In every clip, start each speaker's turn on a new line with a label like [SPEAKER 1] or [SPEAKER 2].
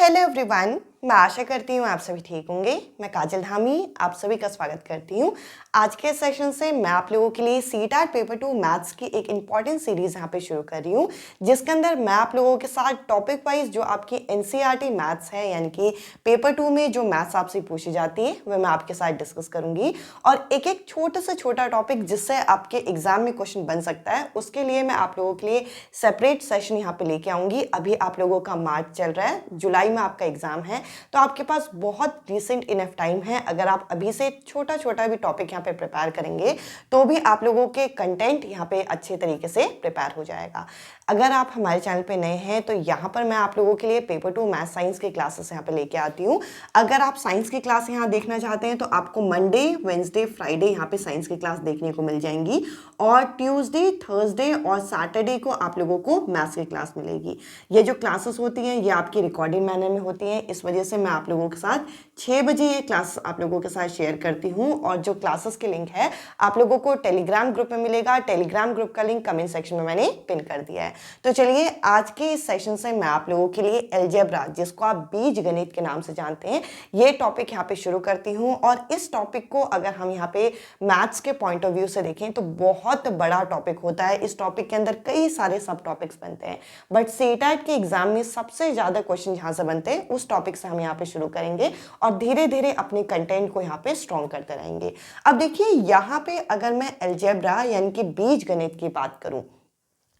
[SPEAKER 1] Hello everyone, मैं आशा करती हूँ आप सभी ठीक होंगे। मैं काजल धामी आप सभी का स्वागत करती हूँ। आज के सेशन से मैं आप लोगों के लिए सीटेट पेपर 2 मैथ्स की एक इम्पॉर्टेंट सीरीज यहाँ पे शुरू कर रही हूँ, जिसके अंदर मैं आप लोगों के साथ टॉपिक वाइज जो आपकी एनसीईआरटी मैथ्स है, यानी कि पेपर 2 में जो मैथ्स आपसे पूछी जाती है वह मैं आपके साथ डिस्कस करूंगी। और एक एक छोटा से छोटा टॉपिक जिससे आपके एग्जाम में क्वेश्चन बन सकता है, उसके लिए मैं आप लोगों के लिए सेपरेट सेशन यहाँ पे लेके आऊंगी। अभी आप लोगों का मार्च चल रहा है, जुलाई में आपका एग्जाम है, तो आपके पास बहुत रिसेंट इनफ टाइम है। अगर आप अभी से छोटा छोटा भी टॉपिक यहाँ पे प्रिपेयर करेंगे तो भी आप लोगों के कंटेंट यहाँ पे अच्छे तरीके से प्रिपेयर हो जाएगा। अगर आप हमारे चैनल पे नए हैं तो यहाँ पर मैं आप लोगों के लिए पेपर 2 मैथ साइंस के क्लासेस यहाँ पे लेके आती हूँ। अगर आप साइंस की क्लास यहाँ देखना चाहते हैं तो आपको मंडे, वेंसडे, फ्राइडे यहाँ पे साइंस की क्लास देखने को मिल जाएंगी, और ट्यूसडे, थर्सडे और सैटरडे को आप लोगों को मैथ्स की क्लास मिलेगी। ये जो क्लासेस होती हैं ये आपकी रिकॉर्डिंग मैनर में होती हैं, इस वजह से मैं आप लोगों के साथ 6 बजे ये क्लास आप लोगों के साथ शेयर करती हूँ। और जो क्लासेस के लिंक है आप लोगों को टेलीग्राम ग्रुप में मिलेगा। टेलीग्राम ग्रुप का लिंक कमेंट सेक्शन में मैंने पिन कर दिया है। तो चलिए आज के इस सेशन से मैं आप लोगों के लिए अलजेब्रा, जिसको आप बीज गणित के नाम से जानते हैं, ये टॉपिक यहाँ पे शुरू करती हूँ। और इस टॉपिक को अगर हम यहाँ पे मैथ्स के पॉइंट ऑफ व्यू से देखें तो बहुत बड़ा टॉपिक होता है। इस टॉपिक के अंदर कई सारे सब टॉपिक्स बनते हैं, बट सीटेट के एग्जाम में सबसे ज्यादा क्वेश्चन जहां से बनते हैं उस टॉपिक से हम यहाँ पे शुरू करेंगे और धीरे धीरे अपने कंटेंट को यहाँ पे स्ट्रॉन्ग करते रहेंगे। अब देखिए, यहाँ पे अगर मैं अलजेब्रा यानी कि बीज गणित की बात करूं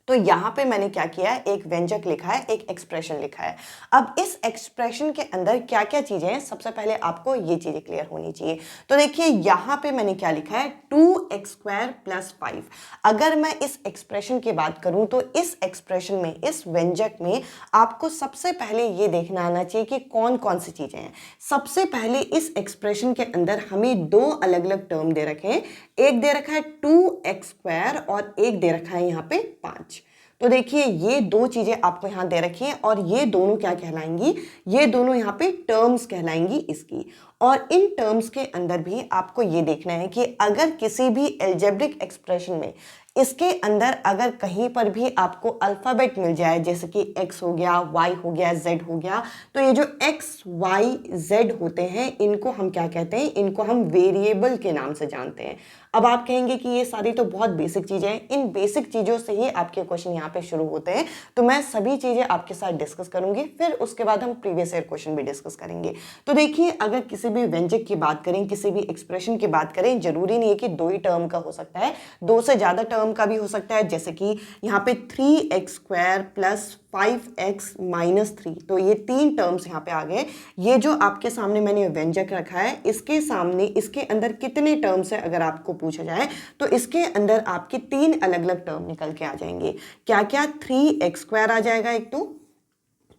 [SPEAKER 1] तो यहाँ पे मैंने क्या किया है, एक व्यंजक लिखा है, एक एक्सप्रेशन लिखा है। अब इस एक्सप्रेशन के अंदर क्या क्या चीजें हैं, सबसे पहले आपको ये चीजें क्लियर होनी चाहिए। तो देखिए यहाँ पे मैंने क्या लिखा है, 2x² + 5। अगर मैं इस एक्सप्रेशन की बात करूं तो इस एक्सप्रेशन में, इस व्यंजक में आपको सबसे पहले ये देखना आना चाहिए कि कौन कौन सी चीजें हैं। सबसे पहले इस एक्सप्रेशन के अंदर हमें दो अलग अलग टर्म दे रखे हैं। एक दे रखा है 2x² और एक दे रखा है यहाँ पे 5। तो देखिए ये दो चीजें आपको यहां दे रखी हैं और ये दोनों क्या कहलाएंगी, ये दोनों यहाँ पे टर्म्स कहलाएंगी इसकी। और इन टर्म्स के अंदर भी आपको ये देखना है कि अगर किसी भी अलजेब्रिक एक्सप्रेशन में इसके अंदर अगर कहीं पर भी आपको अल्फाबेट मिल जाए, जैसे कि x हो गया, y हो गया, z हो गया, तो ये जो x, y, z होते हैं इनको हम क्या कहते हैं, इनको हम वेरिएबल के नाम से जानते हैं। अब आप कहेंगे कि ये सारी तो बहुत बेसिक चीजें हैं, इन बेसिक चीजों से ही आपके क्वेश्चन यहाँ पे शुरू होते हैं। तो मैं सभी चीजें आपके साथ डिस्कस करूंगी, फिर उसके बाद हम प्रीवियस ईयर क्वेश्चन भी डिस्कस करेंगे। तो देखिए, अगर किसी भी व्यंजक की बात करें, किसी भी एक्सप्रेशन की बात करें, जरूरी नहीं है कि दो ही टर्म का हो सकता है, दो से ज्यादा टर्म का भी हो सकता है। जैसे कि यहाँ पे 3x² + 5x - 3, तो ये तीन टर्म्स यहाँ पे आ गए। ये जो आपके सामने मैंने व्यंजक रखा है, इसके सामने, इसके अंदर कितने टर्म्स है अगर आपको पूछा जाए तो इसके अंदर आपके तीन अलग अलग टर्म निकल के आ जाएंगे। क्या क्या, 3x² आ जाएगा एक, तो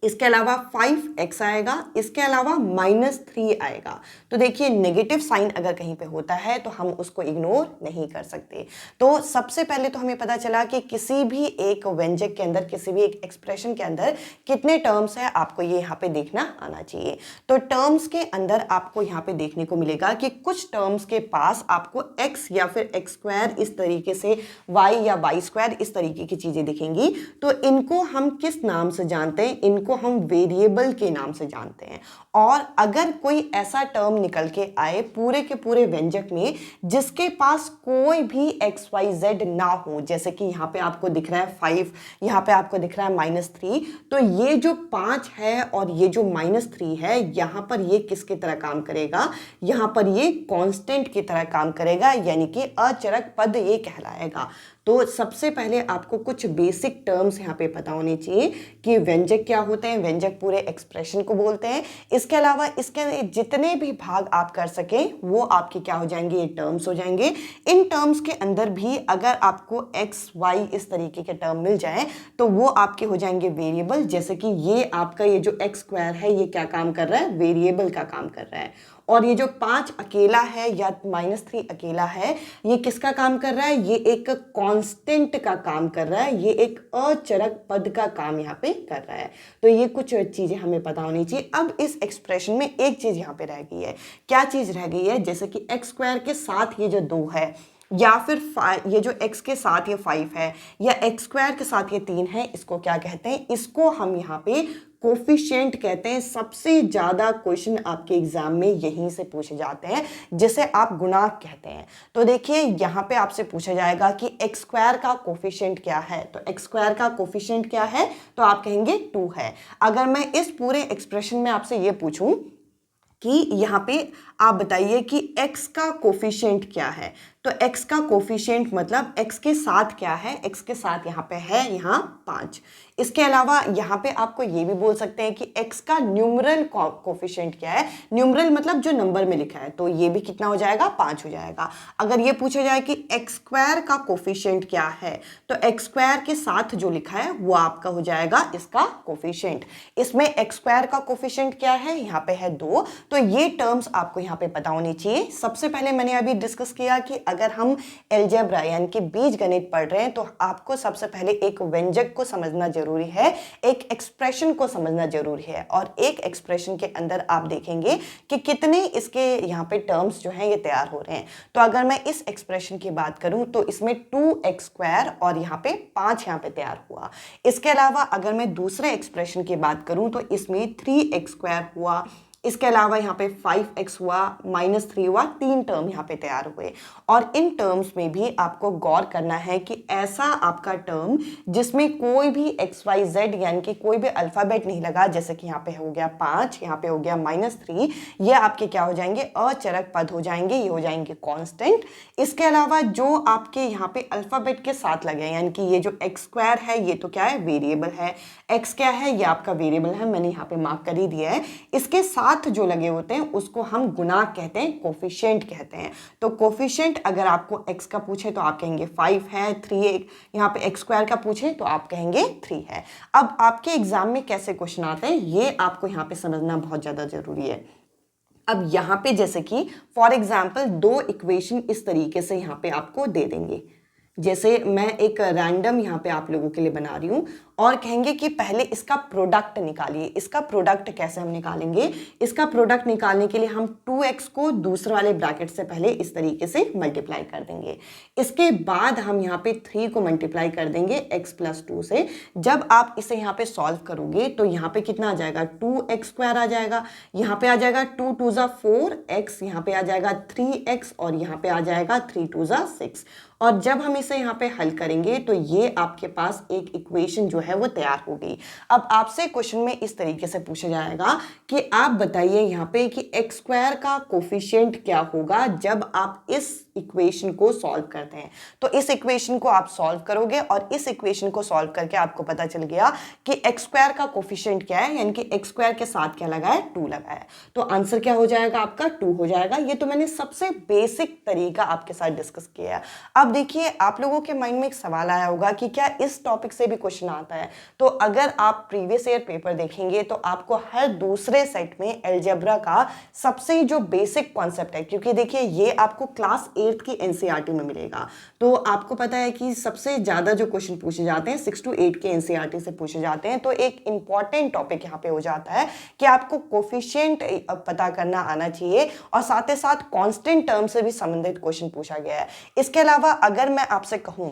[SPEAKER 1] इसके अलावा 5x आएगा, इसके अलावा -3 आएगा। तो देखिए नेगेटिव साइन अगर कहीं पे होता है तो हम उसको इग्नोर नहीं कर सकते। तो सबसे पहले तो हमें पता चला कि किसी भी एक व्यंजक के अंदर, किसी भी एक एक्सप्रेशन के अंदर कितने टर्म्स है, आपको ये यहाँ पे देखना आना चाहिए। तो टर्म्स के अंदर आपको यहाँ पे देखने को मिलेगा कि कुछ टर्म्स के पास आपको x या फिर x² इस तरीके से, y या y² इस तरीके की चीजें दिखेंगी। तो इनको हम किस नाम से जानते हैं, इनको हम वेरिएबल के नाम से जानते हैं। और अगर कोई ऐसा टर्म निकल के आए पूरे के पूरे व्यंजक में जिसके पास कोई भी XYZ ना हो, जैसे कि यहाँ पे आपको दिख रहा है 5, यहाँ पे आपको दिख रहा है -3, तो ये जो 5 है और ये जो -3 है, यहाँ पर ये किसकी तरह काम करेगा, यहाँ पर ये कांस्टेंट की तरह काम करेगा, यानी कि अचरक पद ये कहलाएगा। तो सबसे पहले आपको कुछ बेसिक टर्म्स यहाँ पे पता होने चाहिए कि व्यंजक क्या होते हैं, व्यंजक पूरे एक्सप्रेशन को बोलते हैं। इसके अलावा इसके जितने भी भाग आप कर सकें वो आपके क्या हो जाएंगे, ये टर्म्स हो जाएंगे। इन टर्म्स के अंदर भी अगर आपको x, y इस तरीके के टर्म मिल जाए तो वो आपके हो जाएंगे वेरिएबल। जैसे कि ये आपका ये जो x² है ये क्या काम कर रहा है, वेरिएबल का काम कर रहा है। और ये जो 5 अकेला है या -3 अकेला है, ये किसका काम कर रहा है, ये एक कांस्टेंट का काम कर रहा है, ये एक अचरक पद का काम यहाँ पे कर रहा है। तो ये कुछ चीजें हमें पता होनी चाहिए। अब इस एक्सप्रेशन में एक चीज यहाँ पे रह गई है, क्या चीज रह गई है, जैसे कि x² के साथ ये जो 2 है, या फिर ये जो x के साथ ये 5 है, या x² के साथ ये 3 है, इसको क्या कहते हैं, इसको हम यहाँ पे कोफिशिएंट कहते हैं। सबसे ज़्यादा क्वेश्चन आपके एग्जाम में यहीं से पूछे जाते हैं, जिसे आप गुणांक कहते हैं। तो देखिए यहाँ पे आपसे पूछा जाएगा कि एक्स स्क्वायर का कोफिशिएंट क्या है, तो एक्स स्क्वायर का कोफिशिएंट क्या है, तो आप कहेंगे 2 है। अगर मैं इस पूरे एक्सप्रेशन में आपसे ये पूछूं कि यहाँ पे आप बताइए कि x का कोफिशिएंट क्या है, तो x का कोफिशिएंट मतलब x के साथ क्या है, x के साथ यहाँ पे है यहाँ 5। इसके अलावा यहाँ पे आपको ये भी बोल सकते हैं कि x का न्यूमरल कोफिशिएंट क्या है, न्यूमरल मतलब जो नंबर में लिखा है, तो ये भी कितना हो जाएगा, 5 हो जाएगा। अगर ये पूछा जाए कि एक्स स्क्वायर का कोफिशिएंट क्या है, तो एक्स स्क्वायर के साथ जो लिखा है वो आपका हो जाएगा इसका कोफिशिएंट। इसमें एक्स स्क्वायर का कोफिशिएंट क्या है, यहाँ पे है 2। तो ये टर्म्स आपको यहाँ पे पता होनी चाहिए। सबसे पहले मैंने अभी डिस्कस किया कि अगर हम अलजेब्रा यानी कि बीजगणित पढ़ रहे हैं तो आपको सबसे पहले एक व्यंजक को समझना जरूरी है, एक एक्सप्रेशन को समझना जरूरी है, और एक एक्सप्रेशन के अंदर आप देखेंगे कि कितने इसके यहाँ पे टर्म्स जो हैं ये तैयार हो रहे हैं। तो अगर मैं इस एक्सप्रेशन की बात करूं तो इसमें 2x स्क्वायर और यहाँ पे 5 यहाँ पे तैयार हुआ। इसके अलावा अगर मैं दूसरे एक्सप्रेशन की बात करूं तो इसमें 3x स्क्वायर हुआ, इसके अलावा यहाँ पे 5x हुआ, -3 हुआ, 3 टर्म यहाँ पे तैयार हुए। और इन टर्म्स में भी आपको गौर करना है कि ऐसा आपका टर्म जिसमें कोई भी XYZ यानी कि कोई भी अल्फाबेट नहीं लगा, जैसे कि यहाँ पे हो गया 5, यहाँ पे हो गया -3, ये आपके क्या हो जाएंगे, अचरक पद हो जाएंगे, ये हो जाएंगे कांस्टेंट। इसके अलावा जो आपके यहाँ पे अल्फाबेट के साथ लगे यानी कि ये जो एक्स स्क्वायर है ये तो क्या है, वेरिएबल है, एक्स क्या है, ये आपका वेरिएबल है, मैंने यहाँ पे मार्क कर ही दिया है। इसके साथ जो लगे होते हैं उसको हम गुणांक कहते हैं, कोफिशिएंट कहते हैं। तो कोफिशिएंट अगर आपको x का पूछे तो आप कहेंगे 5 है, 3 यहाँ पे एक्स स्क्वायर का पूछे तो आप कहेंगे 3 है। अब आपके एग्जाम में कैसे क्वेश्चन आते हैं ये आपको यहाँ पे समझना बहुत ज़्यादा जरूरी है। अब यहाँ पे जैसे कि फॉर एग्जाम्पल 2 इक्वेशन इस तरीके से यहाँ पे आपको दे देंगे, जैसे मैं एक रैंडम यहाँ पे आप लोगों के लिए बना रही हूँ, और कहेंगे कि पहले इसका प्रोडक्ट निकालिए। इसका प्रोडक्ट कैसे हम निकालेंगे, इसका प्रोडक्ट निकालने के लिए हम 2x को दूसरे वाले ब्रैकेट से पहले इस तरीके से मल्टीप्लाई कर देंगे। इसके बाद हम यहाँ पे 3 को मल्टीप्लाई कर देंगे x + 2 से। जब आप इसे यहाँ पे सॉल्व करोगे तो यहाँ पे कितना आ जाएगा, 2x स्क्वायर आ जाएगा, यहाँ पे आ जाएगा 2 2 ज़ा 4x, यहाँ पे आ जाएगा 3x और यहाँ पे आ जाएगा 3 2 ज़ा 6। और जब हम इसे यहाँ पे हल करेंगे तो ये आपके पास एक इक्वेशन जो है वो तैयार हो गई। अब आपसे क्वेश्चन में इस तरीके से पूछा जाएगा कि आप बताइए यहाँ पे कि एक्स स्क्वायर का कोफिशिएंट क्या होगा जब आप इस इक्वेशन को सॉल्व करते हैं। तो इस इक्वेशन को आप सॉल्व करोगे और इस इक्वेशन को सॉल्व करके आपको पता चल गया कि एक्स स्क्वायर का कोफिशिएंट क्या है, यानी कि एक्स स्क्वायर के साथ क्या लगा है, 2 लगा है। तो आंसर क्या हो जाएगा आपका, 2 हो जाएगा। ये तो मैंने सबसे बेसिक तरीका आपके साथ डिस्कस किया है। अब देखिए आप लोगों के माइंड में एक सवाल आया होगा कि क्या इस टॉपिक से भी क्वेश्चन आता है। तो अगर आप प्रीवियस ईयर पेपर देखेंगे तो आपको हर दूसरे सेट में अलजेब्रा का सबसे जो बेसिक कॉन्सेप्ट है, क्योंकि देखिए ये आपको क्लास 8 की एनसीईआरटी में मिलेगा। तो आपको पता है कि सबसे ज़्यादा जो क्वेश्चन पूछे जाते हैं 6 to 8 के एनसीईआरटी से पूछे जाते हैं। तो एक इंपॉर्टेंट टॉपिक यहाँ पे हो जाता है कि आपको कोफिशिएंट पता करना आना चाहिए, और साथ ही साथ कांस्टेंट टर्म से भी संबंधित क्वेश्चन पूछा गया है। इसके अलावा अगर मैं आपसे कहूँ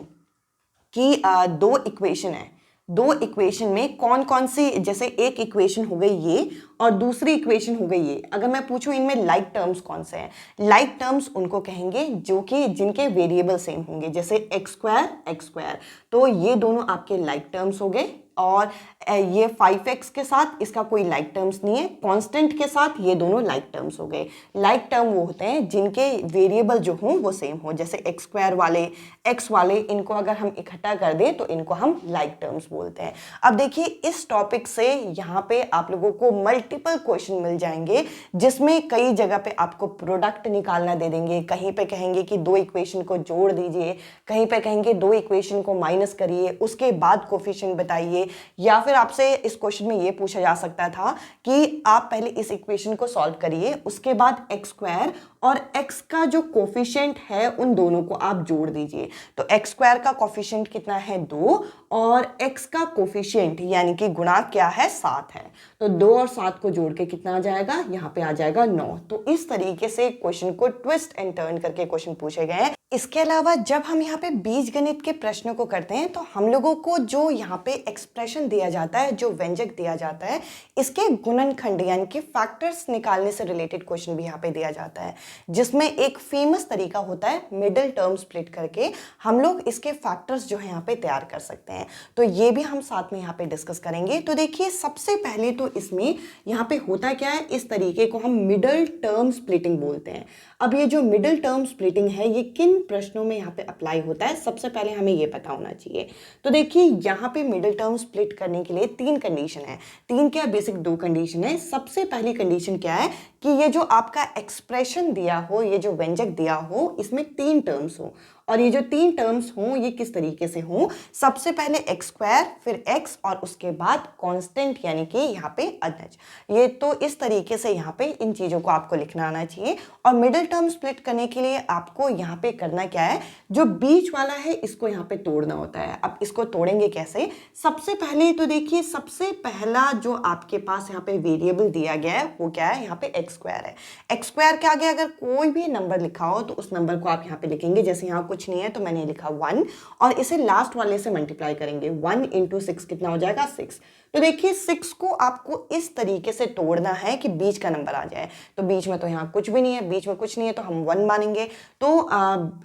[SPEAKER 1] कि 2 इक्वेशन है, 2 इक्वेशन में कौन कौन सी, जैसे एक इक्वेशन हो गई ये और दूसरी इक्वेशन हो गई ये, अगर मैं पूछूं इनमें लाइक टर्म्स कौन से हैं, लाइक टर्म्स उनको कहेंगे जो कि जिनके वेरिएबल सेम होंगे, जैसे एक्स स्क्वायर, तो ये दोनों आपके लाइक टर्म्स हो गए। और ये 5x के साथ इसका कोई लाइक टर्म्स नहीं है, कांस्टेंट के साथ ये दोनों लाइक टर्म्स हो गए। लाइक टर्म वो होते हैं जिनके वेरिएबल जो हों वो सेम हो, जैसे एक्स स्क्वायर वाले, एक्स वाले, इनको अगर हम इकट्ठा कर दें तो इनको हम लाइक टर्म्स बोलते हैं। अब देखिए इस टॉपिक से यहाँ पे आप लोगों को मल्टीपल क्वेश्चन मिल जाएंगे, जिसमें कई जगह पे आपको प्रोडक्ट निकालना दे देंगे, कहीं पे कहेंगे कि 2 इक्वेशन को जोड़ दीजिए, कहीं पे कहेंगे 2 इक्वेशन को माइनस करिए, उसके बाद कोफिशिएंट बताइए, या फिर आपसे इस क्वेश्चन में ये पूछा जा सकता था कि आप पहले इस इक्वेशन को सॉल्व करिए, उसके बाद एक्स स्क्वायर और x का जो कोफिशिएंट है उन दोनों को आप जोड़ दीजिए। तो एक्स स्क्वायर का कोफिशिएंट कितना है, 2, और x का कोफिशिएंट यानी कि गुणांक क्या है, 7 है। तो 2 और 7 को जोड़ के कितना आ जाएगा, यहाँ पे आ जाएगा 9। तो इस तरीके से क्वेश्चन को ट्विस्ट एंड टर्न करके क्वेश्चन पूछे गए हैं। इसके अलावा जब हम यहाँ पे बीजगणित के प्रश्नों को करते हैं तो हम लोगों को जो यहाँ पे एक्सप्रेशन दिया जाता है, जो व्यंजक दिया जाता है, इसके गुणनखंड यानी कि फैक्टर्स निकालने से रिलेटेड क्वेश्चन भी यहाँ पे दिया जाता है, जिसमें एक फेमस तरीका होता है मिडिल टर्म स्प्लिट करके हम लोग इसके फैक्टर्स जो है यहाँ पे तैयार कर सकते हैं। तो ये भी हम साथ में यहाँ पे डिस्कस करेंगे। तो देखिए सबसे पहले तो इसमें यहाँ पे होता क्या है, इस तरीके को हम मिडिल टर्म स्प्लिटिंग बोलते हैं। अब ये जो मिडिल टर्म स्प्लिटिंग है ये किन प्रश्नों में यहाँ पे अप्लाई होता है, सबसे पहले हमें ये पता होना चाहिए। तो देखिए यहाँ पे मिडिल टर्म स्प्लिट करने के लिए 3 कंडीशन है, 3 क्या बेसिक 2 कंडीशन है। सबसे पहली कंडीशन क्या है कि ये जो आपका एक्सप्रेशन दिया हो, ये जो व्यंजक दिया हो, इसमें 3 टर्म्स हो, और ये जो 3 टर्म्स हों ये किस तरीके से हों। सबसे पहले एक्स स्क्वायर, फिर एक्स, और उसके बाद कांस्टेंट यानी कि यहाँ पे अनज। ये तो इस तरीके से यहाँ पे इन चीज़ों को आपको लिखना आना चाहिए। और मिडिल टर्म स्प्लिट करने के लिए आपको यहाँ पे करना क्या है, जो बीच वाला है इसको यहाँ पे तोड़ना होता है। अब इसको तोड़ेंगे कैसे, सबसे पहले तो देखिए सबसे पहला जो आपके पास यहाँ पे वेरिएबल दिया गया है वो क्या है, यहाँ पे एक्स स्क्वायर है। एक्स स्क्वायर के आगे अगर कोई भी नंबर लिखा हो तो उस नंबर को आप यहाँ पे लिखेंगे, जैसे यहाँ कुछ नहीं है तो मैंने लिखा 1, और इसे लास्ट वाले से मल्टीप्लाई करेंगे। 1 × 6 कितना हो जाएगा, 6। तो देखिए 6 को आपको इस तरीके से तोड़ना है कि बीच का नंबर आ जाए। तो बीच में तो यहाँ कुछ भी नहीं है, बीच में कुछ नहीं है तो हम 1 मानेंगे। तो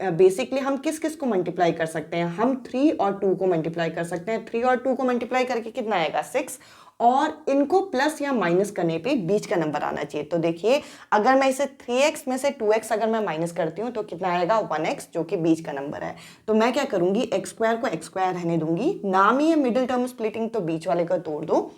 [SPEAKER 1] बेसिकली हम किस किस को मल्टीप्लाई कर सकते हैं, हम 3 और 2 को मल्टीप्लाई कर सकते हैं। 3 और 2 को मल्टीप्लाई करके कितना आएगा, 6, और इनको प्लस या माइनस करने पे बीच का नंबर आना चाहिए। तो देखिए अगर मैं इसे 3x में से 2x अगर मैं माइनस करती हूँ तो कितना आएगा, 1x, जो कि बीच का नंबर है। तो मैं क्या करूंगी, एक्स स्क्वायर को एक्स स्क्वायर रहने दूंगी, नाम ही है मिडिल टर्म स्प्लिटिंग, तो बीच वाले को तोड़ दो।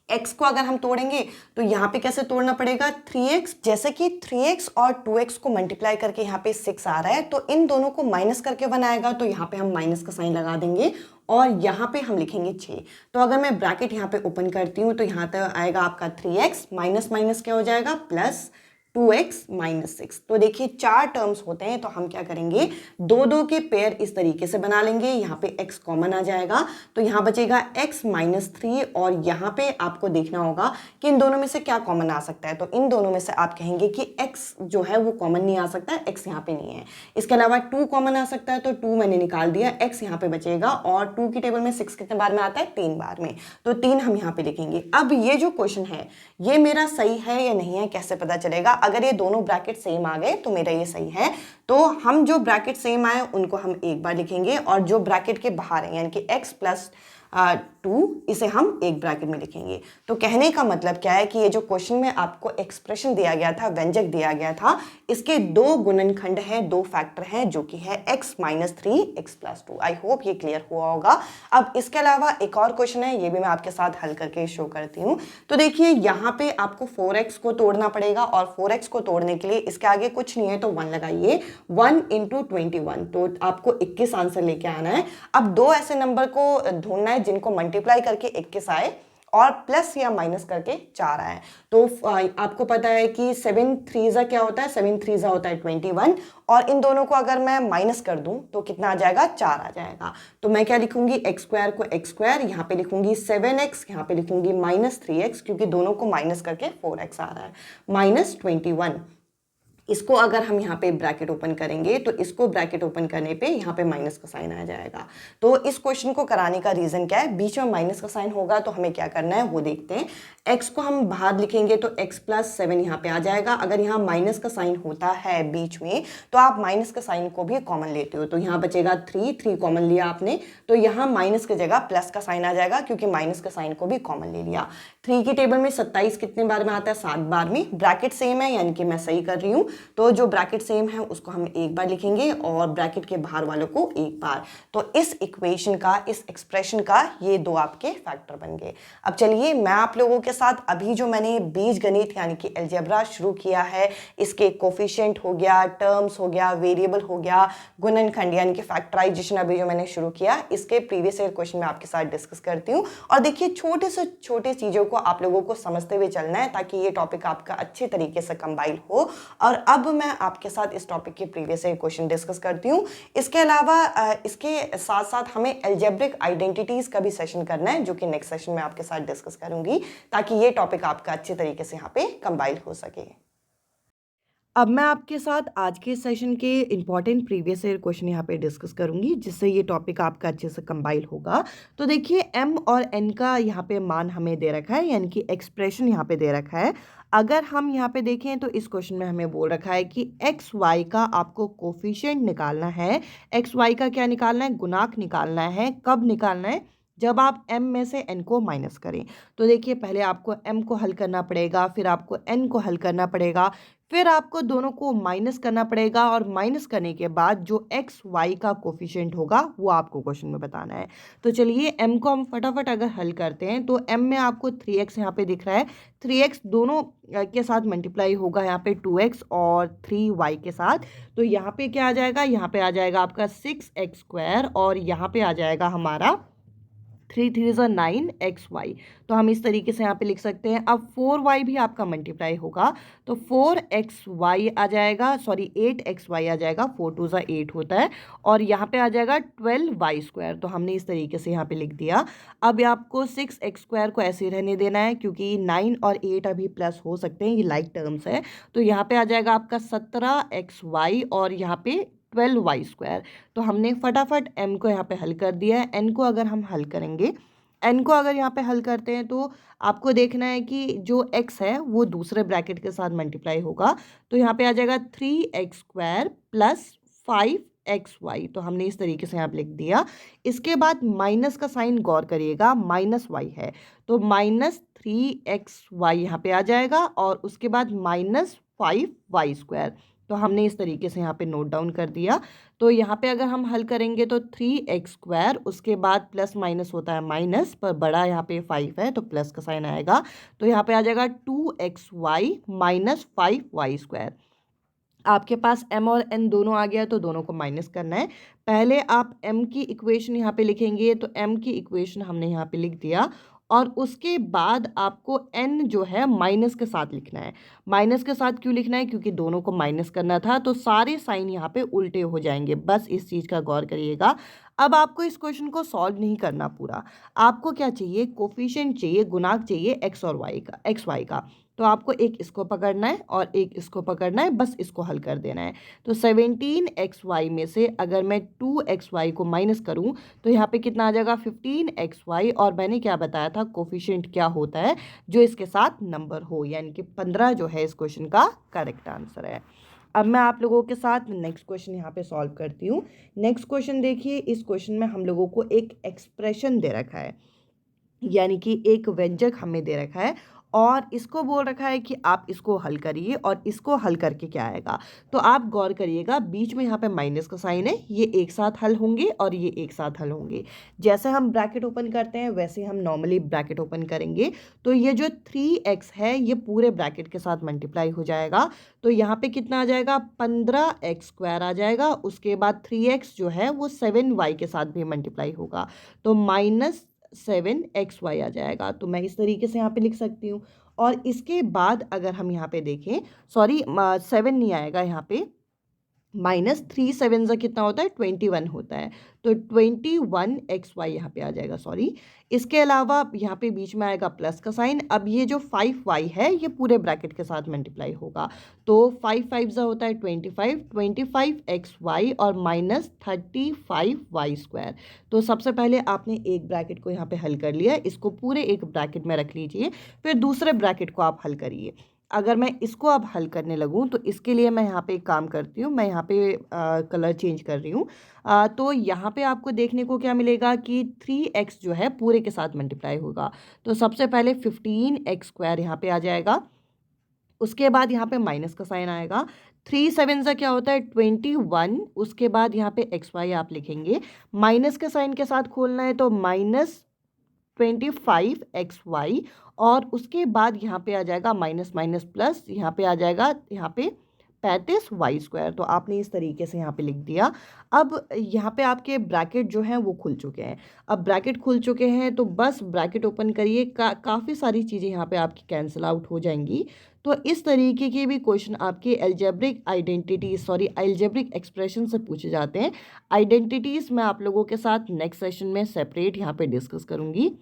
[SPEAKER 1] x को अगर हम तोड़ेंगे तो यहाँ पे कैसे तोड़ना पड़ेगा, 3x, जैसे कि 3x और 2x को मल्टीप्लाई करके यहाँ पे 6 आ रहा है, तो इन दोनों को माइनस करके बनाएगा, तो यहाँ पे हम माइनस का साइन लगा देंगे और यहाँ पे हम लिखेंगे 6। तो अगर मैं ब्रैकेट यहाँ पे ओपन करती हूँ तो यहाँ तक आएगा आपका 3x माइनस माइनस क्या हो जाएगा, प्लस 2x माइनस 6। तो देखिए 4 टर्म्स होते हैं, तो हम क्या करेंगे, 2 के पेयर इस तरीके से बना लेंगे। यहाँ पे x कॉमन आ जाएगा तो यहाँ बचेगा x माइनस 3, और यहाँ पे आपको देखना होगा कि इन दोनों में से क्या कॉमन आ सकता है। तो इन दोनों में से आप कहेंगे कि x जो है वो कॉमन नहीं आ सकता है, x यहाँ पे नहीं है। इसके अलावा 2 कॉमन आ सकता है, तो 2 मैंने निकाल दिया, x यहाँ पे बचेगा, और 2 की टेबल में 6 कितने बार में आता है, 3 बार में, तो 3 हम यहाँ पे लिखेंगे। अब ये जो क्वेश्चन है ये मेरा सही है या नहीं है, कैसे पता चलेगा, अगर ये दोनों ब्रैकेट सेम आ गए तो मेरा ये सही है। तो हम जो ब्रैकेट सेम आए उनको हम एक बार लिखेंगे, और जो ब्रैकेट के बाहर है यानी कि x प्लस 2 इसे हम एक ब्रैकेट में लिखेंगे। तो कहने का मतलब क्या है कि ये जो क्वेश्चन में आपको एक्सप्रेशन दिया गया था, व्यंजक दिया गया था, इसके 2 गुणनखंड हैं, 2 फैक्टर हैं, जो कि है x minus 3, x plus 2। I hope ये क्लियर हुआ होगा। अब इसके अलावा एक और क्वेश्चन है, ये भी मैं आपके साथ हल करके शो करती हूँ। तो देखिए यहाँ पे आपको 4x को तोड़ना पड़ेगा, और 4x को तोड़ने के लिए इसके आगे कुछ नहीं है तो 1 लगाइए, 1 × 21, तो आपको 21 आंसर लेके आना है। अब 2 ऐसे नंबर को ढूंढना है जिनको मल्टीप्लाई करके 21 आए और प्लस या माइनस करके 4 आए। तो आपको पता है कि 7 3 क्या होता है, 7 3 होता है 21, और इन दोनों को अगर मैं माइनस कर दूं तो कितना आ जाएगा, 4 आ जाएगा। तो मैं क्या लिखूंगी, एक्स स्क्वायर को एक्स स्क्वायर, यहाँ पे लिखूंगी 7x, यहाँ पे लिखूंगी माइनस 3x, क्योंकि दोनों को माइनस करके 4x आ रहा है, माइनस 21। इसको अगर हम यहाँ पे ब्रैकेट ओपन करेंगे तो इसको ब्रैकेट ओपन करने पे यहाँ पे माइनस का साइन आ जाएगा। तो इस क्वेश्चन को कराने का रीजन क्या है, बीच में माइनस का साइन होगा तो हमें क्या करना है वो देखते हैं। x को हम बाहर लिखेंगे तो x प्लस 7 यहाँ पे आ जाएगा। अगर यहाँ माइनस का साइन होता है बीच में तो आप माइनस का साइन को भी कॉमन लेते हो, तो यहाँ बचेगा 3 कॉमन लिया आपने, तो यहाँ माइनस की जगह प्लस का साइन आ जाएगा, क्योंकि माइनस का साइन को भी कॉमन ले लिया। 3 की टेबल में 27 कितने बार में आता है, 7 बार में। ब्रैकेट सेम है यानी कि मैं सही कर रही हूँ, तो जो ब्रैकेट सेम है उसको हम एक बार लिखेंगे और ब्रैकेट के बाहर वालों को एक बार। तो इस इक्वेशन का, इस एक्सप्रेशन का ये 2 आपके फैक्टर बन गए। अब चलिए मैं आप लोगों के साथ अभी जो मैंने बीज गणित यानी कि अलजेब्रा शुरू किया है, इसके कोफिशिएंट हो गया, टर्म्स हो गया, वेरिएबल हो गया, गुणनखंड यानी कि फैक्टराइजेशन अभी जो मैंने शुरू किया, इसके प्रीवियस ईयर क्वेश्चन में आपके साथ डिस्कस करती हूँ। और देखिए छोटे से छोटे चीज़ों को आप लोगों को समझते हुए चलना है, ताकि ये टॉपिक आपका अच्छे तरीके से कंबाइन हो। और अब मैं आपके साथ इस टॉपिक के प्रीवियस ईयर क्वेश्चन डिस्कस करती हूँ। इसके अलावा इसके साथ साथ हमें अलजेब्रिक आइडेंटिटीज का भी सेशन करना है, जो कि नेक्स्ट सेशन में आपके साथ डिस्कस करूंगी, ताकि ये टॉपिक आपका अच्छे तरीके से यहाँ पे कंबाइन हो सके। अब मैं आपके साथ आज के सेशन के इम्पॉर्टेंट प्रीवियस ईयर क्वेश्चन यहाँ पे डिस्कस करूँगी, जिससे ये टॉपिक आपका अच्छे से कंबाइल होगा। तो देखिए, एम और एन का यहाँ पे मान हमें दे रखा है, यानी कि एक्सप्रेशन यहाँ पे दे रखा है। अगर हम यहाँ पे देखें तो इस क्वेश्चन में हमें बोल रखा है कि एक्स वाई का आपको कोफिशिएंट निकालना है। एक्स वाई का क्या निकालना है? गुणांक निकालना है। कब निकालना है? जब आप m में से n को माइनस करें। तो देखिए, पहले आपको m को हल करना पड़ेगा, फिर आपको n को हल करना पड़ेगा, फिर आपको दोनों को माइनस करना पड़ेगा, और माइनस करने के बाद जो एक्स वाई का कोफिशिएंट होगा वो आपको क्वेश्चन में बताना है। तो चलिए, m को हम फटाफट अगर हल करते हैं तो m में आपको 3x यहाँ पे दिख रहा है। 3x दोनों के साथ मल्टीप्लाई होगा यहाँ पे 2x और 3y के साथ। तो यहाँ पे क्या आ जाएगा? यहाँ पे आ जाएगा आपका 6x², और यहाँ पे आ जाएगा हमारा 3 3 9 XY। तो हम इस तरीके से यहाँ पे लिख सकते हैं। अब 4y भी आपका मल्टीप्लाई होगा, तो 4xy आ जाएगा, सॉरी 8xy आ जाएगा, 4 2 8 होता है, और यहाँ पे आ जाएगा 12y²। तो हमने इस तरीके से यहाँ पे लिख दिया। अब आपको 6x² को ऐसे रहने देना है, क्योंकि 9 और 8 अभी प्लस हो सकते हैं, ये लाइक टर्म्स है। तो यहाँ पे आ जाएगा आपका 17xy, और यहाँ पे 12y²। तो हमने फटाफट m को यहाँ पे हल कर दिया है। n को अगर हम हल करेंगे, n को अगर यहाँ पे हल करते हैं तो आपको देखना है कि जो x है वो दूसरे ब्रैकेट के साथ मल्टीप्लाई होगा। तो यहाँ पे आ जाएगा 3x² प्लस 5xy। तो हमने इस तरीके से यहाँ पे लिख दिया। इसके बाद माइनस का साइन गौर करिएगा, माइनस y है, तो -3xy यहाँ पे आ जाएगा, और उसके बाद -5y²। तो हमने इस तरीके से यहाँ पे नोट डाउन कर दिया। तो यहाँ पे अगर हम हल करेंगे तो 3x², उसके बाद प्लस माइनस होता है माइनस, पर बड़ा यहाँ पे 5 है तो प्लस का साइन आएगा। तो यहाँ पे आ जाएगा 2xy माइनस 5y²। आपके पास m और n दोनों आ गया, तो दोनों को माइनस करना है। पहले आप m की इक्वेशन यहाँ पे लिखेंगे, तो m की इक्वेशन हमने यहाँ पे लिख दिया, और उसके बाद आपको n जो है माइनस के साथ लिखना है। माइनस के साथ क्यों लिखना है? क्योंकि दोनों को माइनस करना था, तो सारे साइन यहाँ पे उल्टे हो जाएंगे, बस इस चीज़ का गौर करिएगा। अब आपको इस क्वेश्चन को सॉल्व नहीं करना पूरा, आपको क्या चाहिए? कोफिशिएंट चाहिए, गुणांक चाहिए एक्स और वाई का, एक्स वाई का। तो आपको एक इसको पकड़ना है और एक इसको पकड़ना है, बस इसको हल कर देना है। तो 17xy में से अगर मैं 2xy को माइनस करूं तो यहाँ पे कितना आ जाएगा? 15xy। और मैंने क्या बताया था, कोफिशिएंट क्या होता है? जो इसके साथ नंबर हो, यानी कि 15 जो है इस क्वेश्चन का करेक्ट आंसर है। अब मैं आप लोगों के साथ नेक्स्ट क्वेश्चन यहाँ पे सॉल्व करती हूँ। नेक्स्ट क्वेश्चन देखिए, इस क्वेश्चन में हम लोगों को एक एक्सप्रेशन दे रखा है, यानी कि एक व्यंजक हमें दे रखा है, और इसको बोल रखा है कि आप इसको हल करिए, और इसको हल करके क्या आएगा। तो आप गौर करिएगा, बीच में यहाँ पे माइनस का साइन है, ये एक साथ हल होंगे और ये एक साथ हल होंगे। जैसे हम ब्रैकेट ओपन करते हैं वैसे हम नॉर्मली ब्रैकेट ओपन करेंगे। तो ये जो 3x है ये पूरे ब्रैकेट के साथ मल्टीप्लाई हो जाएगा। तो यहाँ पे कितना आ जाएगा? 15x² आ जाएगा। उसके बाद 3x जो है वो 7y के साथ भी मल्टीप्लाई होगा, तो -7xy आ जाएगा। तो मैं इस तरीके से यहाँ पे लिख सकती हूँ। और इसके बाद अगर हम यहाँ पे देखें, सॉरी 7 नहीं आएगा यहाँ पे, -3 7 से कितना होता है? 21 होता है। तो 21xy यहाँ पे आ जाएगा, सॉरी। इसके अलावा यहाँ पे बीच में आएगा प्लस का साइन। अब ये जो 5y है ये पूरे ब्रैकेट के साथ मल्टीप्लाई होगा, तो 5 5 होता है 25, 25xy और -35y²। तो सबसे पहले आपने एक ब्रैकेट को यहाँ पे हल कर लिया, इसको पूरे एक ब्रैकेट में रख लीजिए, फिर दूसरे ब्रैकेट को आप हल करिए। अगर मैं इसको अब हल करने लगूँ तो इसके लिए मैं यहाँ पे एक काम करती हूँ, मैं यहाँ पे कलर चेंज कर रही हूँ। तो यहाँ पे आपको देखने को क्या मिलेगा कि 3x जो है पूरे के साथ मल्टीप्लाई होगा। तो सबसे पहले 15x² यहाँ पे आ जाएगा, उसके बाद यहाँ पे माइनस का साइन आएगा। 3 7 से क्या होता है? 21। उसके बाद यहाँ पे xy आप लिखेंगे, माइनस के साइन के साथ खोलना है, तो -25xy, और उसके बाद यहाँ पे आ जाएगा माइनस माइनस प्लस, यहाँ पे आ जाएगा यहाँ पे 35y²। तो आपने इस तरीके से यहाँ पे लिख दिया। अब यहाँ पे आपके ब्रैकेट जो हैं वो खुल चुके हैं। अब ब्रैकेट खुल चुके हैं तो बस ब्रैकेट ओपन करिए, काफ़ी सारी चीज़ें यहाँ पे आपकी कैंसिल आउट हो जाएंगी। तो इस तरीके के भी क्वेश्चन आपके एल्जेब्रिक एक्सप्रेशन से पूछे जाते हैं। आइडेंटिटीज़ मैं आप लोगों के साथ नेक्स्ट सेशन में सेपरेट यहाँ पे डिस्कस करूँगी।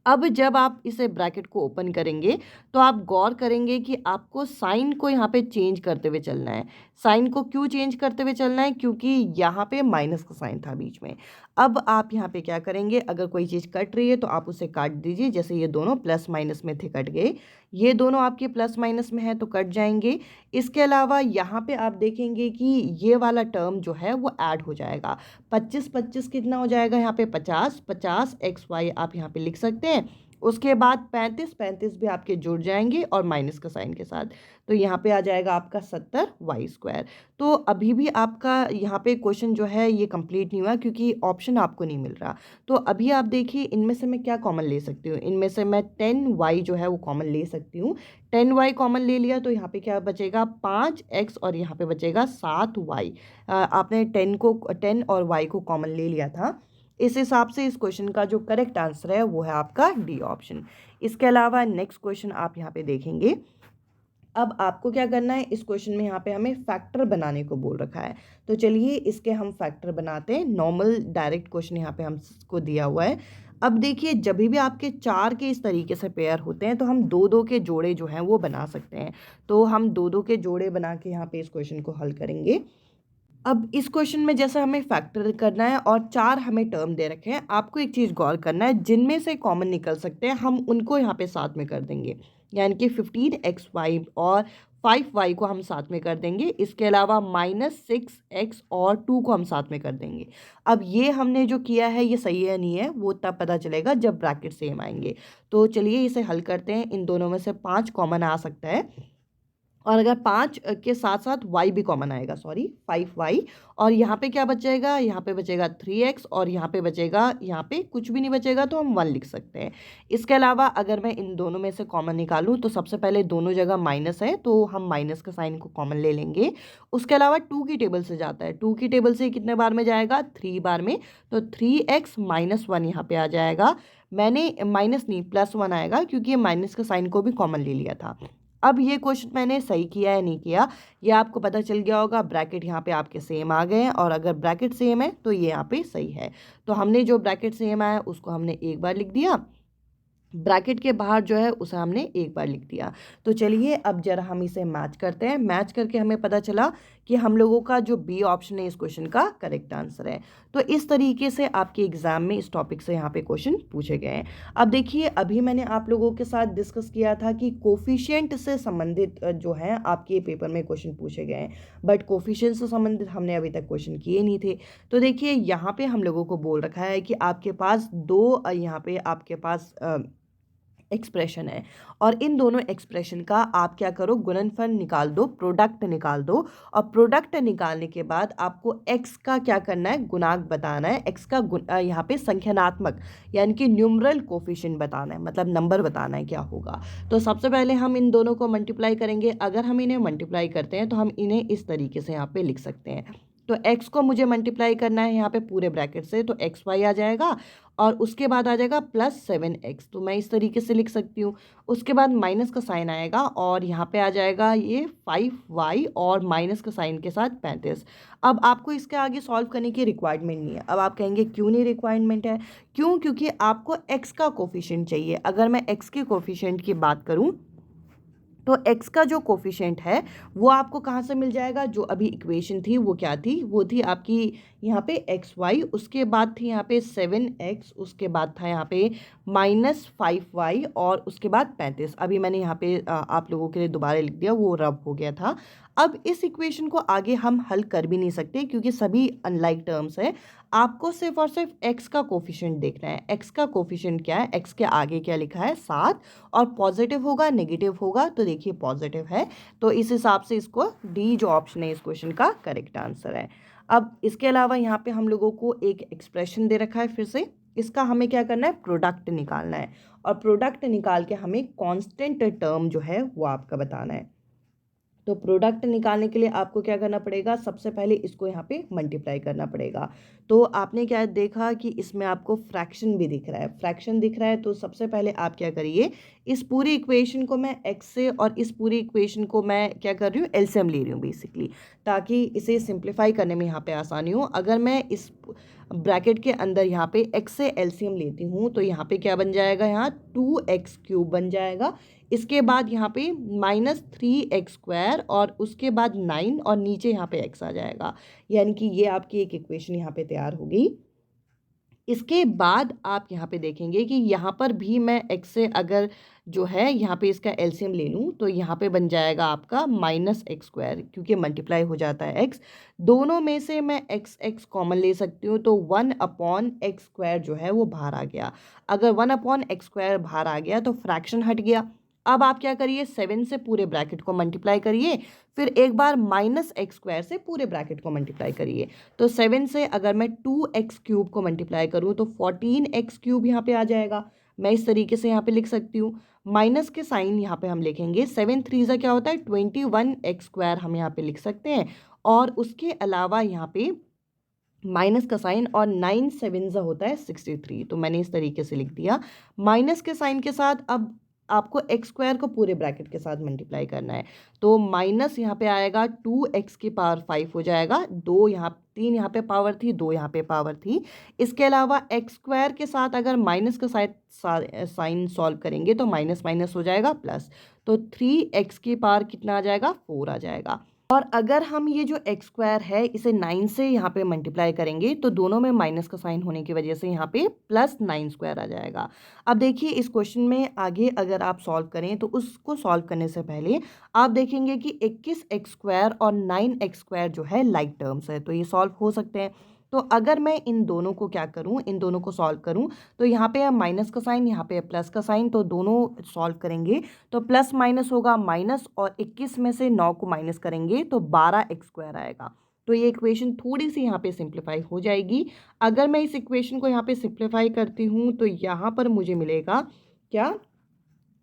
[SPEAKER 2] अब जब आप इसे ब्रैकेट को ओपन करेंगे तो आप गौर करेंगे कि आपको साइन को यहाँ पे चेंज करते हुए चलना है। साइन को क्यों चेंज करते हुए चलना है? क्योंकि यहाँ पे माइनस का साइन था बीच में। अब आप यहाँ पे क्या करेंगे, अगर कोई चीज़ कट रही है तो आप उसे काट दीजिए। जैसे ये दोनों प्लस माइनस में थे, कट गए। ये दोनों आपके प्लस माइनस में है तो कट जाएंगे। इसके अलावा यहाँ पे आप देखेंगे कि ये वाला टर्म जो है वो ऐड हो जाएगा। 25 25 कितना हो जाएगा यहाँ पे? 50 50 एक्स वाई आप यहाँ पे लिख सकते हैं। उसके बाद 35 35 भी आपके जुड़ जाएंगे और माइनस का साइन के साथ, तो यहाँ पे आ जाएगा आपका 70 वाई स्क्वायर। तो अभी भी आपका यहाँ पे क्वेश्चन जो है ये कंप्लीट नहीं हुआ क्योंकि ऑप्शन आपको नहीं मिल रहा। तो अभी आप देखिए इनमें से मैं क्या कॉमन ले सकती हूँ। इनमें से मैं 10 वाई जो है वो कॉमन ले सकती हूँ। 10 वाई कॉमन ले लिया तो यहाँ पे क्या बचेगा? 5 एक्स और यहाँ पे बचेगा 7 वाई। आपने 10 और वाई को कॉमन ले लिया था। इस हिसाब से इस क्वेश्चन का जो करेक्ट आंसर है वो है आपका डी ऑप्शन। इसके अलावा नेक्स्ट क्वेश्चन आप यहाँ पे देखेंगे। अब आपको क्या करना है, इस क्वेश्चन में यहाँ पे हमें फैक्टर बनाने को बोल रखा है। तो चलिए इसके हम फैक्टर बनाते हैं। नॉर्मल डायरेक्ट क्वेश्चन यहाँ पे हमको दिया हुआ है। अब देखिए जब भी आपके 4 के इस तरीके से पेयर होते हैं तो हम 2 2 के जोड़े जो हैं वो बना सकते हैं। तो हम 2 2 के जोड़े बना के यहाँ पे इस क्वेश्चन को हल करेंगे। अब इस क्वेश्चन में जैसे हमें फैक्टर करना है और 4 हमें टर्म दे रखे हैं, आपको एक चीज़ गौर करना है, जिनमें से कॉमन निकल सकते हैं हम उनको यहाँ पे साथ में कर देंगे। यानी कि 15xy और 5y को हम साथ में कर देंगे। इसके अलावा -6x और 2 को हम साथ में कर देंगे। अब ये हमने जो किया है ये सही है नहीं है वो तब पता चलेगा जब ब्रैकेट सेम आएंगे। तो चलिए इसे हल करते हैं। इन दोनों में से 5 कॉमन आ सकता है और अगर 5 के साथ साथ y भी कॉमन आएगा, सॉरी 5y, और यहाँ पे क्या बचेगा? यहाँ पे बचेगा 3x और यहाँ पे बचेगा, यहाँ पे कुछ भी नहीं बचेगा तो हम 1 लिख सकते हैं। इसके अलावा अगर मैं इन दोनों में से कॉमन निकालूँ तो सबसे पहले दोनों जगह माइनस है तो हम माइनस का साइन को कॉमन ले लेंगे। उसके अलावा 2 की टेबल से जाता है, 2 की टेबल से कितने बार में जाएगा? 3 बार में। तो 3x - 1 यहाँ पे आ जाएगा। मैंने माइनस नहीं +1 आएगा क्योंकि ये माइनस का साइन को भी कॉमन ले लिया था। अब ये क्वेश्चन मैंने सही किया है नहीं किया ये आपको पता चल गया होगा। ब्रैकेट यहाँ पे आपके सेम आ गए हैं और अगर ब्रैकेट सेम है तो ये यहाँ पे सही है। तो हमने जो ब्रैकेट सेम आया उसको हमने एक बार लिख दिया, ब्रैकेट के बाहर जो है उसे हमने एक बार लिख दिया। तो चलिए अब जरा हम इसे मैच करते हैं। मैच करके हमें पता चला कि हम लोगों का जो बी ऑप्शन है इस क्वेश्चन का करेक्ट आंसर है। तो इस तरीके से आपके एग्जाम में इस टॉपिक से यहाँ पे क्वेश्चन पूछे गए हैं। अब देखिए अभी मैंने आप लोगों के साथ डिस्कस किया था कि कोफिशिएंट से संबंधित जो है आपके पेपर में क्वेश्चन पूछे गए हैं, बट कोफिशिएंट से संबंधित हमने अभी तक क्वेश्चन किए नहीं थे। तो देखिए यहाँ पे हम लोगों को बोल रखा है कि आपके पास दो यहाँ पे आपके पास एक्सप्रेशन है और इन दोनों एक्सप्रेशन का आप क्या करो, गुणनफल निकाल दो, प्रोडक्ट निकाल दो। और प्रोडक्ट निकालने के बाद आपको x का क्या करना है, गुणांक बताना है। x का यहाँ पे संख्यात्मक यानी कि न्यूमरल कोफिशिएंट बताना है, मतलब नंबर बताना है क्या होगा। तो सबसे पहले हम इन दोनों को मल्टीप्लाई करेंगे। अगर हम इन्हें मल्टीप्लाई करते हैं तो हम इन्हें इस तरीके से यहाँ पे लिख सकते हैं। तो x को मुझे मल्टीप्लाई करना है यहाँ पे पूरे ब्रैकेट से, तो XY आ जाएगा और उसके बाद आ जाएगा +7x, तो मैं इस तरीके से लिख सकती हूँ। उसके बाद माइनस का साइन आएगा और यहाँ पे आ जाएगा ये 5y और माइनस का साइन के साथ 35। अब आपको इसके आगे सॉल्व करने की रिक्वायरमेंट नहीं है। अब आप कहेंगे क्यों नहीं रिक्वायरमेंट है? क्यों? क्योंकि आपको x का कोफिशिएंट चाहिए। अगर मैं x के कोफिशिएंट की बात करूँ तो x का जो कोफिशिएंट है वो आपको कहाँ से मिल जाएगा? जो अभी इक्वेशन थी वो क्या थी? वो थी आपकी यहाँ पे xy, उसके बाद थी यहाँ पे 7x, उसके बाद था यहाँ पे -5y और उसके बाद 35। अभी मैंने यहाँ पे आप लोगों के लिए दोबारा लिख दिया, वो रब हो गया था। अब इस इक्वेशन को आगे हम हल कर भी नहीं सकते क्योंकि सभी अनलाइक टर्म्स है। आपको सिर्फ और सिर्फ x का कोफिशिएंट देखना है। x का कोफिशिएंट क्या है? x के आगे क्या लिखा है? 7, और पॉजिटिव होगा नेगेटिव होगा, तो देखिए पॉजिटिव है। तो इस हिसाब से इसको डी जो ऑप्शन है इस क्वेश्चन का करेक्ट आंसर है। अब इसके अलावा यहाँ पे हम लोगों को एक एक्सप्रेशन दे रखा है, फिर से इसका हमें क्या करना है, प्रोडक्ट निकालना है। और प्रोडक्ट निकाल के हमें कांस्टेंट टर्म जो है वो आपका बताना है। तो प्रोडक्ट निकालने के लिए आपको क्या करना पड़ेगा, सबसे पहले इसको यहाँ पे मल्टीप्लाई करना पड़ेगा। तो आपने क्या देखा कि इसमें आपको फ्रैक्शन भी दिख रहा है, फ्रैक्शन दिख रहा है। तो सबसे पहले आप क्या करिए, इस पूरी इक्वेशन को मैं x से और इस पूरी इक्वेशन को मैं क्या कर रही हूँ, एलसीएम ले रही हूँ बेसिकली, ताकि इसे सिंप्लीफाई करने में यहाँ पे आसानी हो। अगर मैं इस ब्रैकेट के अंदर यहाँ पे x से एलसीएम लेती हूँ तो यहाँ पे क्या बन जाएगा, यहाँ 2x³ बन जाएगा। इसके बाद यहाँ पे -3x² और उसके बाद 9 और नीचे यहाँ पे x आ जाएगा, यानी कि ये आपकी एक इक्वेशन यहाँ पे तैयार हो गई। इसके बाद आप यहाँ पे देखेंगे कि यहाँ पर भी मैं x से अगर जो है यहाँ पे इसका एलसीएम ले लूँ तो यहाँ पे बन जाएगा आपका -x², क्योंकि मल्टीप्लाई हो जाता है x। दोनों में से मैं x कॉमन ले सकती हूँ तो 1/x² जो है वो बाहर आ गया। अगर 1/x² बाहर आ गया तो फ्रैक्शन हट गया। अब आप क्या करिए, 7 से पूरे ब्रैकेट को मल्टीप्लाई करिए, फिर एक बार -x² से पूरे ब्रैकेट को मल्टीप्लाई करिए। तो 7 से अगर मैं 2x³ को मल्टीप्लाई करूँ तो 14x³ यहाँ पे आ जाएगा। मैं इस तरीके से यहाँ पे लिख सकती हूँ। माइनस के साइन यहाँ पे हम लिखेंगे, 7 3 क्या होता है 21x² हम यहाँ पे लिख सकते हैं। और उसके अलावा यहाँ पे माइनस का साइन और 9 7 होता है 63, तो मैंने इस तरीके से लिख दिया। माइनस के साइन के साथ अब आपको x² को पूरे ब्रैकेट के साथ मल्टीप्लाई करना है, तो माइनस यहाँ पे आएगा 2x⁵ हो जाएगा। 2 यहाँ 3 यहाँ पे पावर थी, 2 यहाँ पे पावर थी। इसके अलावा x² के साथ अगर माइनस का साइन सॉल्व करेंगे तो माइनस माइनस हो जाएगा प्लस, तो 3x⁴ कितना आ जाएगा 4 आ जाएगा। और अगर हम ये जो x² है इसे 9 से यहाँ पे मल्टीप्लाई करेंगे तो दोनों में माइनस का साइन होने की वजह से यहाँ पे +9² आ जाएगा। अब देखिए इस क्वेश्चन में आगे अगर आप सॉल्व करें तो उसको सॉल्व करने से पहले आप देखेंगे कि 21x² और 9x² जो है लाइक टर्म्स है, तो ये सॉल्व हो सकते हैं। तो अगर मैं इन दोनों को क्या करूं, इन दोनों को सॉल्व करूं तो यहाँ पे है माइनस का साइन, यहाँ पे है प्लस का साइन, तो दोनों सॉल्व करेंगे तो प्लस माइनस होगा माइनस, और 21 में से 9 को माइनस करेंगे तो 12x² आएगा। तो ये इक्वेशन थोड़ी सी यहाँ पे सिंप्लीफाई हो जाएगी। अगर मैं इस इक्वेशन को यहाँ पे सिंप्लीफाई करती हूँ तो यहाँ पर मुझे मिलेगा क्या,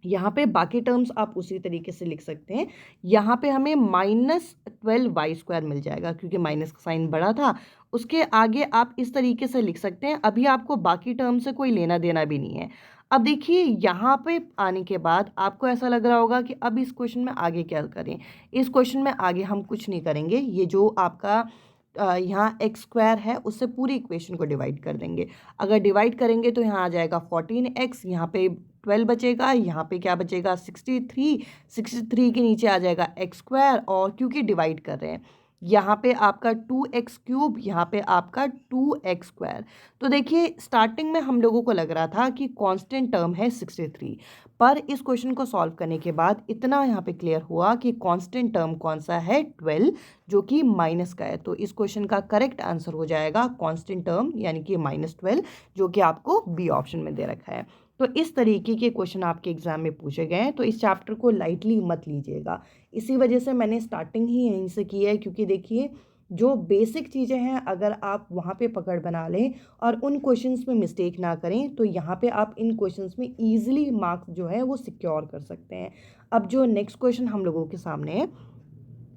[SPEAKER 2] यहाँ पे बाकी टर्म्स आप उसी तरीके से लिख सकते हैं। यहाँ पे हमें -12y² मिल जाएगा क्योंकि माइनस का साइन बड़ा था। उसके आगे आप इस तरीके से लिख सकते हैं, अभी आपको बाकी टर्म से कोई लेना देना भी नहीं है। अब देखिए यहाँ पे आने के बाद आपको ऐसा लग रहा होगा कि अब इस क्वेश्चन में आगे क्या करें। इस क्वेश्चन में आगे हम कुछ नहीं करेंगे, ये जो आपका यहाँ x² है उससे पूरी इक्वेशन को डिवाइड कर देंगे। अगर डिवाइड करेंगे तो यहाँ आ जाएगा 14x, यहाँ पे 12 बचेगा, यहाँ पे क्या बचेगा 63 के नीचे आ जाएगा x², और क्योंकि डिवाइड कर रहे हैं यहाँ पे आपका 2x³, यहाँ पे आपका 2x²। तो देखिए स्टार्टिंग में हम लोगों को लग रहा था कि कांस्टेंट टर्म है 63, पर इस क्वेश्चन को सॉल्व करने के बाद इतना यहाँ पे क्लियर हुआ कि कांस्टेंट टर्म कौन सा है 12, जो कि माइनस का है। तो इस क्वेश्चन का करेक्ट आंसर हो जाएगा कांस्टेंट टर्म यानी कि -12, जो कि आपको बी ऑप्शन में दे रखा है। तो इस तरीके के क्वेश्चन आपके एग्जाम में पूछे गए हैं, तो इस चैप्टर को लाइटली मत लीजिएगा। इसी वजह से मैंने स्टार्टिंग ही यहीं से की है, क्योंकि देखिए जो बेसिक चीज़ें हैं अगर आप वहाँ पे पकड़ बना लें और उन क्वेश्चंस में मिस्टेक ना करें तो यहाँ पे आप इन क्वेश्चंस में ईजिली मार्क्स जो है वो सिक्योर कर सकते हैं। अब जो नेक्स्ट क्वेश्चन हम लोगों के सामने है,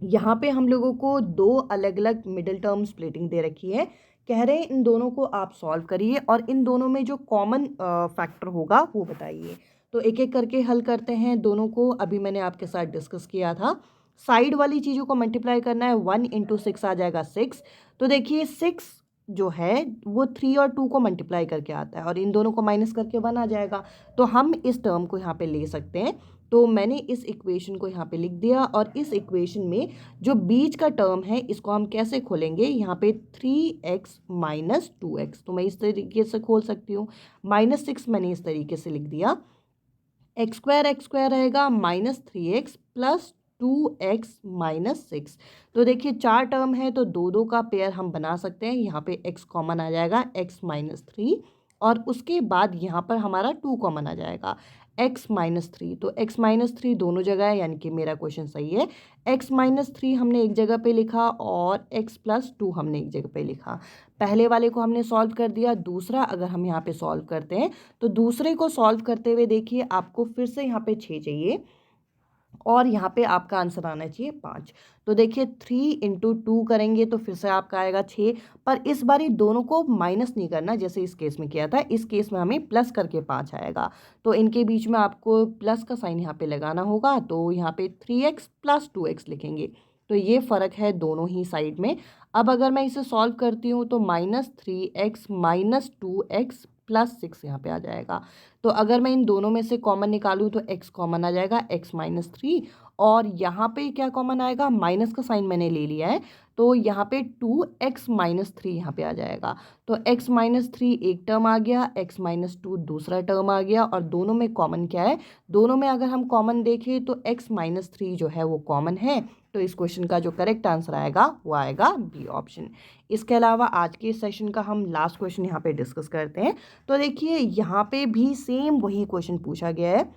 [SPEAKER 2] यहाँ पे हम लोगों को 2 अलग अलग मिडिल टर्म स्प्लिटिंग दे रखी है। कह रहे हैं इन दोनों को आप सॉल्व करिए और इन दोनों में जो कॉमन फैक्टर होगा वो बताइए। तो एक एक करके हल करते हैं दोनों को। अभी मैंने आपके साथ डिस्कस किया था, साइड वाली चीज़ों को मल्टीप्लाई करना है, 1 × 6 आ जाएगा 6। तो देखिए 6 जो है वो 3 और 2 को मल्टीप्लाई करके आता है और इन दोनों को माइनस करके 1 आ जाएगा। तो हम इस टर्म को यहाँ पे ले सकते हैं। तो मैंने इस इक्वेशन को यहाँ पे लिख दिया, और इस इक्वेशन में जो बीच का टर्म है इसको हम कैसे खोलेंगे, यहाँ पे 3x - 2x, तो मैं इस तरीके से खोल सकती हूँ। -6 मैंने इस तरीके से लिख दिया, x² रहेगा -3x + 2x - 6। तो देखिए 4 टर्म है तो 2 का पेयर हम बना सकते हैं। यहाँ पे x कॉमन आ जाएगा, x - 3, और उसके बाद यहाँ पर हमारा 2 कॉमन आ जाएगा, x - 3। तो x - 3 दोनों जगह है, यानी कि मेरा क्वेश्चन सही है। x - 3 हमने एक जगह पे लिखा और x + 2 हमने एक जगह पे लिखा। पहले वाले को हमने सॉल्व कर दिया। दूसरा अगर हम यहाँ पे सॉल्व करते हैं तो दूसरे को सॉल्व करते हुए देखिए आपको फिर से यहाँ पे 6 चाहिए और यहाँ पे आपका आंसर आना चाहिए 5। तो देखिए 3 × 2 करेंगे तो फिर से आपका आएगा 6, पर इस बारी दोनों को माइनस नहीं करना जैसे इस केस में किया था। इस केस में हमें प्लस करके 5 आएगा, तो इनके बीच में आपको प्लस का साइन यहाँ पे लगाना होगा। तो यहाँ पे 3x + 2x लिखेंगे। तो ये फ़र्क है दोनों ही साइड में। अब अगर मैं इसे सॉल्व करती हूँ तो -3x माइनस 2x प्लस 6 यहाँ पे आ जाएगा। तो अगर मैं इन दोनों में से कॉमन निकालूँ तो x कॉमन आ जाएगा, x माइनस 3, और यहाँ पे क्या कॉमन आएगा, माइनस का साइन मैंने ले लिया है, तो यहाँ पे 2x माइनस 3 यहाँ पे आ जाएगा। तो x माइनस 3 एक टर्म आ गया, x माइनस 2 दूसरा टर्म आ गया, और दोनों में कॉमन क्या है, दोनों में अगर हम कॉमन देखें तो x माइनस 3 जो है वो कॉमन है। तो इस क्वेश्चन का जो करेक्ट आंसर आएगा वो आएगा बी ऑप्शन। इसके अलावा आज के इस सेशन का हम लास्ट क्वेश्चन यहाँ पे डिस्कस करते हैं। तो देखिए यहाँ पे भी सेम वही क्वेश्चन पूछा गया है।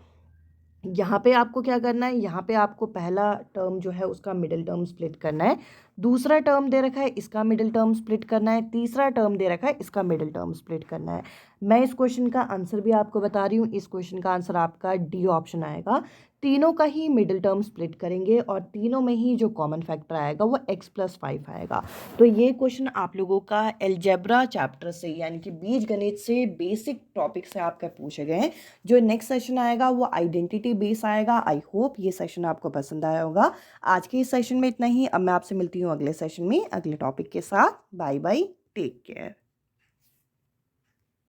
[SPEAKER 2] यहाँ पे आपको क्या करना है, यहाँ पे आपको पहला टर्म जो है उसका मिडिल टर्म स्प्लिट करना है, दूसरा टर्म दे रखा है इसका मिडिल टर्म स्प्लिट करना है, तीसरा टर्म दे रखा है इसका मिडिल टर्म स्प्लिट करना है। मैं इस क्वेश्चन का आंसर भी आपको बता रही हूँ, इस क्वेश्चन का आंसर आपका डी ऑप्शन आएगा। तीनों का ही मिडिल टर्म स्प्लिट करेंगे और तीनों में ही जो कॉमन फैक्टर आएगा वो x+5 आएगा। तो ये क्वेश्चन आप लोगों का एलजेब्रा चैप्टर से यानी कि बीज गणित से बेसिक टॉपिक से आपका पूछे गए हैं। जो नेक्स्ट सेशन आएगा वो आइडेंटिटी बेस आएगा। आई होप ये सेशन आपको पसंद आया होगा। आज के इस सेशन में इतना ही। अब मैं आपसे मिलती हूँ अगले सेशन में अगले टॉपिक के साथ। Bye bye, take care.